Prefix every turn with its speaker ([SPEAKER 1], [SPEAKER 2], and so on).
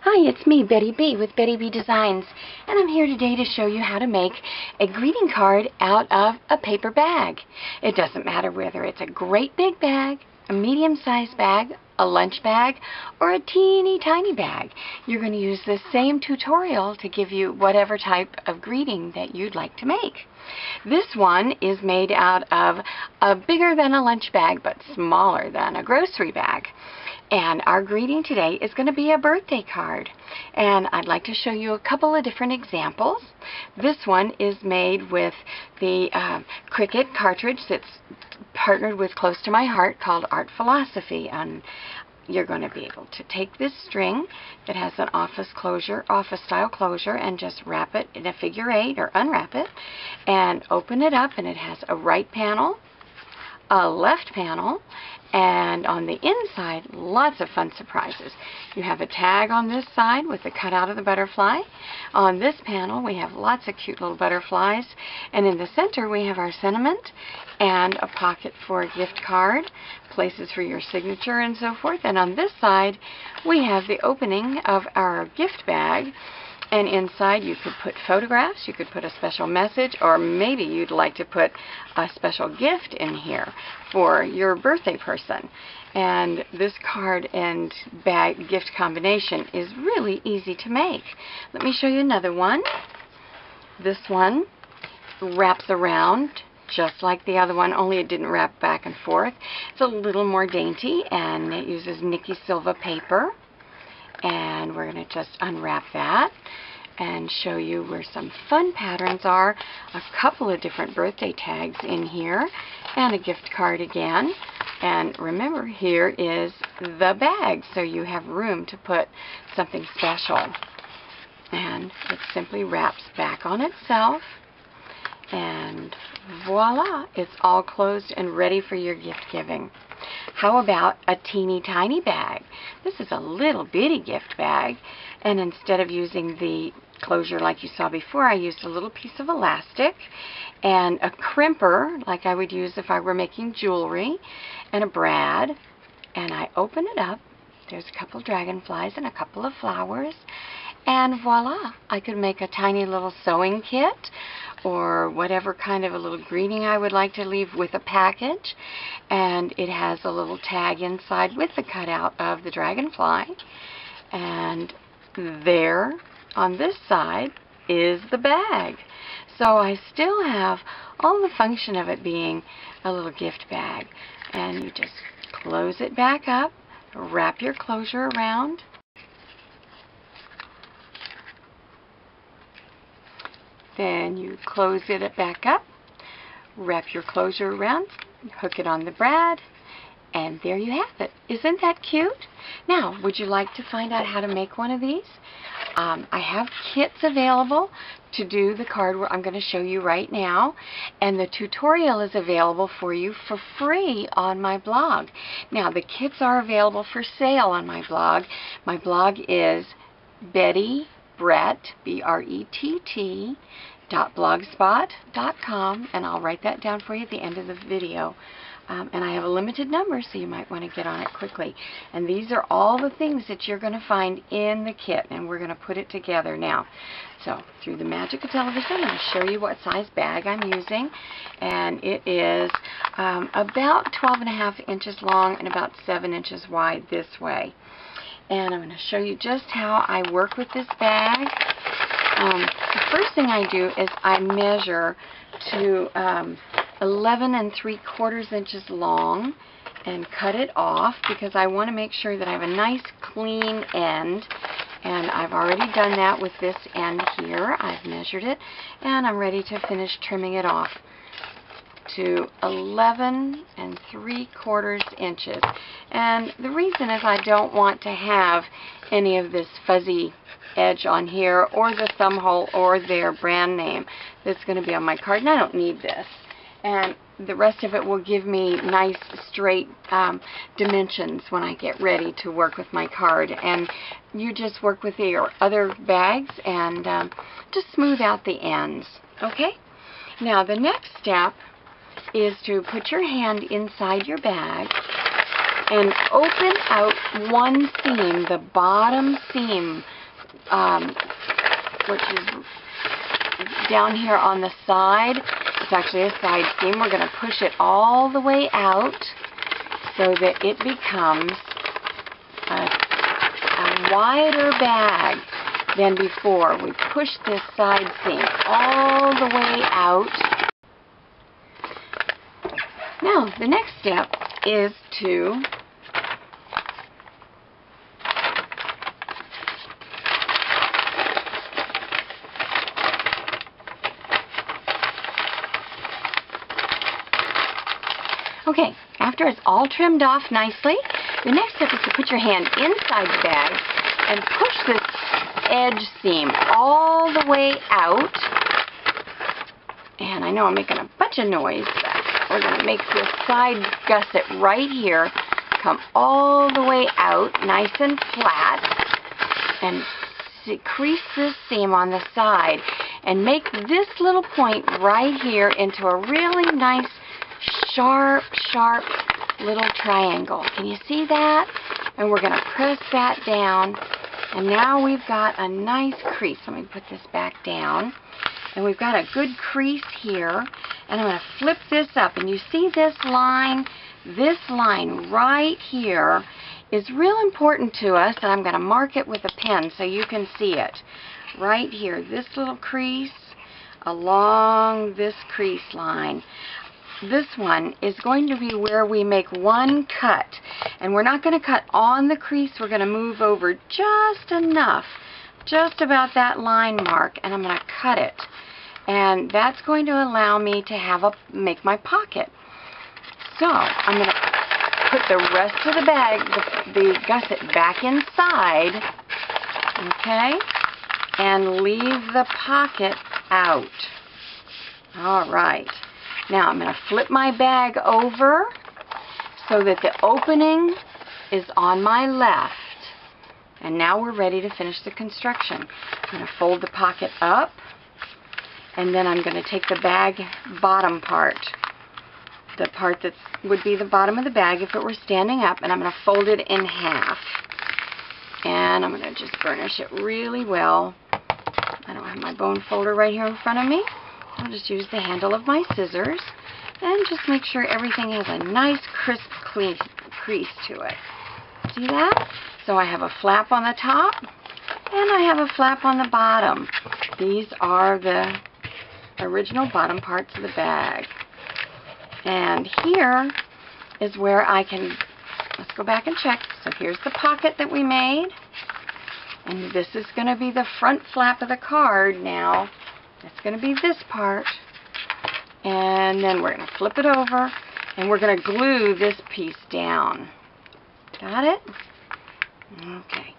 [SPEAKER 1] Hi, it's me, Betty B with Betty B Designs, and I'm here today to show you how to make a greeting card out of a paper bag. It doesn't matter whether it's a great big bag, a medium-sized bag, a lunch bag, or a teeny tiny bag. You're going to use the same tutorial to give you whatever type of greeting that you'd like to make. This one is made out of a bigger than a lunch bag but smaller than a grocery bag. And our greeting today is going to be a birthday card. And I'd like to show you a couple of different examples. This one is made with the Cricut cartridge that's partnered with Close to My Heart called Art Philosophy. And you're going to be able to take this string that has an office style closure, and just wrap it in a figure 8 or unwrap it and open it up, and it has a right panel, a left panel, and on the inside, lots of fun surprises. You have a tag on this side with the cutout of the butterfly. On this panel, we have lots of cute little butterflies. And in the center, we have our sentiment and a pocket for a gift card, places for your signature and so forth. And on this side, we have the opening of our gift bag. And inside you could put photographs, you could put a special message, or maybe you'd like to put a special gift in here for your birthday person. And this card and bag gift combination is really easy to make. Let me show you another one. This one wraps around just like the other one, only it didn't wrap back and forth. It's a little more dainty, and it uses Nikki Silva paper. And we're going to just unwrap that and show you where some fun patterns are. A couple of different birthday tags in here, and a gift card again. And remember, here is the bag, so you have room to put something special. And it simply wraps back on itself. And voila, it's all closed and ready for your gift giving. How about a teeny tiny bag? This is a little bitty gift bag, and instead of using the closure like you saw before, I used a little piece of elastic and a crimper like I would use if I were making jewelry, and a brad, and I open it up. There's a couple dragonflies and a couple of flowers, and voila, I could make a tiny little sewing kit or whatever kind of a little greeting I would like to leave with a package. And it has a little tag inside with the cutout of the dragonfly. And there on this side is the bag. So I still have all the function of it being a little gift bag. And you just close it back up, wrap your closure around, then you close it back up, wrap your closure around, hook it on the brad, and there you have it. Isn't that cute? Now, would you like to find out how to make one of these? I have kits available to do the card where I'm going to show you right now, and the tutorial is available for you for free on my blog. Now, the kits are available for sale on my blog. My blog is Betty Brett, B-R-E-T-T, .blogspot.com, and I'll write that down for you at the end of the video. And I have a limited number, so you might want to get on it quickly. And these are all the things that you're going to find in the kit, and we're going to put it together now. So, through the magic of television, I'll show you what size bag I'm using. And it is about 12.5 inches long and about 7 inches wide this way. And I'm going to show you just how I work with this bag. The first thing I do is I measure to 11 3/4 inches long and cut it off, because I want to make sure that I have a nice clean end. And I've already done that with this end here. I've measured it, and I'm ready to finish trimming it off to 11 3/4 inches. And the reason is I don't want to have any of this fuzzy edge on here, or the thumb hole, or their brand name that's going to be on my card, and I don't need this. And the rest of it will give me nice straight dimensions when I get ready to work with my card. And you just work with your other bags and just smooth out the ends. Okay? Now the next step is to put your hand inside your bag and open out one seam, the bottom seam, which is down here on the side. It's actually a side seam. We're going to push it all the way out so that it becomes a wider bag than before. We push this side seam all the way out. Now, the next step is to okay, after it's all trimmed off nicely, the next step is to put your hand inside the bag and push this edge seam all the way out. And I know I'm making a bunch of noise, but we're going to make this side gusset right here come all the way out, nice and flat, and crease this seam on the side and make this little point right here into a really nice sharp little triangle. Can you see that? And we're going to press that down, and now we've got a nice crease. Let me put this back down, and we've got a good crease here, and I'm going to flip this up, and you see this line right here is real important to us, and I'm going to mark it with a pen so you can see it. Right here, this little crease along this crease line. This one is going to be where we make one cut, and we're not going to cut on the crease. We're going to move over just enough, just about that line mark, and I'm going to cut it, and that's going to allow me to make my pocket. So I'm going to put the rest of the bag, the gusset, back inside, okay, and leave the pocket out. All right. Now I'm going to flip my bag over so that the opening is on my left. And now we're ready to finish the construction. I'm going to fold the pocket up, and then I'm going to take the bag bottom part, the part that would be the bottom of the bag if it were standing up, and I'm going to fold it in half. And I'm going to just burnish it really well. I don't have my bone folder right here in front of me. I'll just use the handle of my scissors and just make sure everything has a nice crisp crease to it. See that? So I have a flap on the top and I have a flap on the bottom. These are the original bottom parts of the bag. And here is where I can, let's go back and check. So here's the pocket that we made. And this is going to be the front flap of the card now. It's going to be this part, and then we're going to flip it over, and we're going to glue this piece down. Got it? Okay.